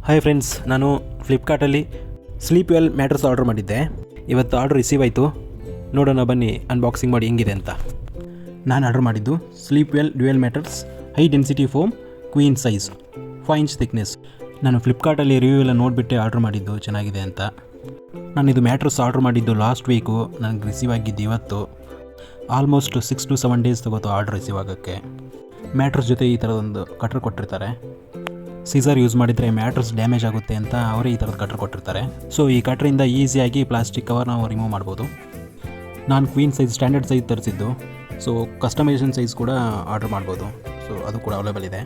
Hi friends, ನಾನು ಫ್ಲಿಪ್ಕಾರ್ಟಲ್ಲಿ sleep well mattress order ಮಾಡಿದ್ದೆ. ಇವತ್ತು ಆರ್ಡರ್ ರಿಸೀವ್ ಆಯಿತು. ನೋಡೋಣ ಬನ್ನಿ ಅನ್ಬಾಕ್ಸಿಂಗ್ ಮಾಡಿ ಹೆಂಗಿದೆ ಅಂತ. ನಾನು ಆರ್ಡರ್ ಮಾಡಿದ್ದು Sleepwell dual mattress, high density foam, queen size, 5 inch thickness. ನಾನು ಫ್ಲಿಪ್ಕಾರ್ಟಲ್ಲಿ ರಿವ್ಯೂ ಎಲ್ಲ ನೋಡಿಬಿಟ್ಟೆ ಆರ್ಡರ್ ಮಾಡಿದ್ದು ಚೆನ್ನಾಗಿದೆ ಅಂತ. ನಾನು ಇದು ಮ್ಯಾಟ್ರಸ್ ಆರ್ಡರ್ ಮಾಡಿದ್ದು ಲಾಸ್ಟ್ ವೀಕು, ನನಗೆ ರಿಸೀವ್ ಆಗಿದ್ದು ಇವತ್ತು. ಆಲ್ಮೋಸ್ಟ್ 6 to 7 ಡೇಸ್ ತಗೋತು ಆರ್ಡರ್ ರಿಸೀವ್ ಆಗೋಕ್ಕೆ. ಮ್ಯಾಟ್ರಸ್ ಜೊತೆ ಈ ಥರದೊಂದು ಕಟ್ರ್ ಕೊಟ್ಟಿರ್ತಾರೆ. ಸೀಸರ್ ಯೂಸ್ ಮಾಡಿದರೆ ಮ್ಯಾಟ್ರಸ್ ಡ್ಯಾಮೇಜ್ ಆಗುತ್ತೆ ಅಂತ ಅವರೇ ಈ ಥರದ ಕಟ್ರ್ ಕೊಟ್ಟಿರ್ತಾರೆ. ಸೊ ಈ ಕಟ್ರಿಂದ ಈಸಿಯಾಗಿ ಪ್ಲಾಸ್ಟಿಕ್ ಕವರ್ ನಾವು ರಿಮೂವ್ ಮಾಡ್ಬೋದು. ನಾನು ಕ್ವೀನ್ ಸೈಜ್ ಸ್ಟ್ಯಾಂಡರ್ಡ್ ಸೈಜ್ ತರಿಸಿದ್ದು. ಸೊ ಕಸ್ಟಮೈಸೇಷನ್ ಸೈಜ್ ಕೂಡ ಆರ್ಡರ್ ಮಾಡ್ಬೋದು. ಸೊ ಅದು ಕೂಡ ಅವೈಲೇಬಲ್ ಇದೆ.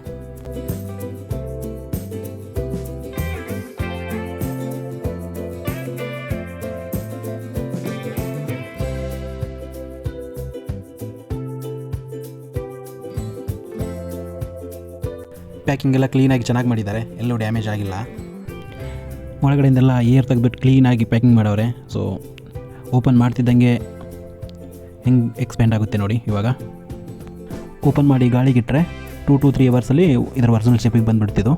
ಪ್ಯಾಕಿಂಗ್ ಎಲ್ಲ ಕ್ಲೀನಾಗಿ ಚೆನ್ನಾಗಿ ಮಾಡಿದ್ದಾರೆ, ಎಲ್ಲೂ ಡ್ಯಾಮೇಜ್ ಆಗಿಲ್ಲ. ಒಳಗಡೆಯಿಂದೆಲ್ಲ ಏರ್ ತೆಗೆದ್ಬಿಟ್ಟು ಕ್ಲೀನಾಗಿ ಪ್ಯಾಕಿಂಗ್ ಮಾಡವ್ರೆ. ಸೊ ಓಪನ್ ಮಾಡ್ತಿದ್ದಂಗೆ ಹೆಂಗೆ ಎಕ್ಸ್ಪ್ಯಾಂಡ್ ಆಗುತ್ತೆ ನೋಡಿ. ಇವಾಗ ಓಪನ್ ಮಾಡಿ ಗಾಳಿಗಿಟ್ಟರೆ 2 to 3 ಅವರ್ಸಲ್ಲಿ ಇದರ ಒರಿಜಿನಲ್ ಶೇಪಿಗೆ ಬಂದುಬಿಡ್ತಿದ್ದು.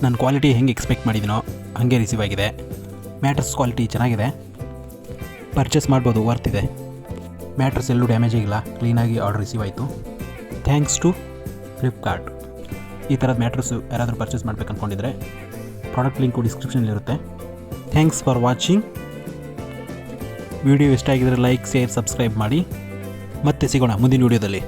ನಾನು ಕ್ವಾಲಿಟಿ ಹೆಂಗೆ ಎಕ್ಸ್ಪೆಕ್ಟ್ ಮಾಡಿದ್ದೀನೋ ಹಾಗೆ ರಿಸೀವ್ ಆಗಿದೆ. ಮ್ಯಾಟ್ರಸ್ ಕ್ವಾಲಿಟಿ ಚೆನ್ನಾಗಿದೆ, ಪರ್ಚೇಸ್ ಮಾಡ್ಬೋದು, ವರ್ತ್ ಇದೆ. ಮ್ಯಾಟ್ರಸ್ ಎಲ್ಲೂ ಡ್ಯಾಮೇಜ್ ಆಗಿಲ್ಲ, ಕ್ಲೀನಾಗಿ ಆರ್ಡರ್ ರಿಸೀವ್ ಆಯಿತು. Thanks to Flipkart. ಈ ಥರದ ಮ್ಯಾಟ್ರಸ್ಸು ಯಾರಾದರೂ ಪರ್ಚೇಸ್ ಮಾಡಬೇಕು ಅಂದ್ಕೊಂಡಿದ್ರೆ ಪ್ರಾಡಕ್ಟ್ ಲಿಂಕು ಡಿಸ್ಕ್ರಿಪ್ಷನಲ್ಲಿರುತ್ತೆ. Thanks for watching. ವಿಡಿಯೋ ಇಷ್ಟ ಆಗಿದರೆ ಲೈಕ್, ಶೇರ್, ಸಬ್ಸ್ಕ್ರೈಬ್ ಮಾಡಿ. ಮತ್ತೆ ಸಿಗೋಣ ಮುಂದಿನ ವೀಡಿಯೋದಲ್ಲಿ.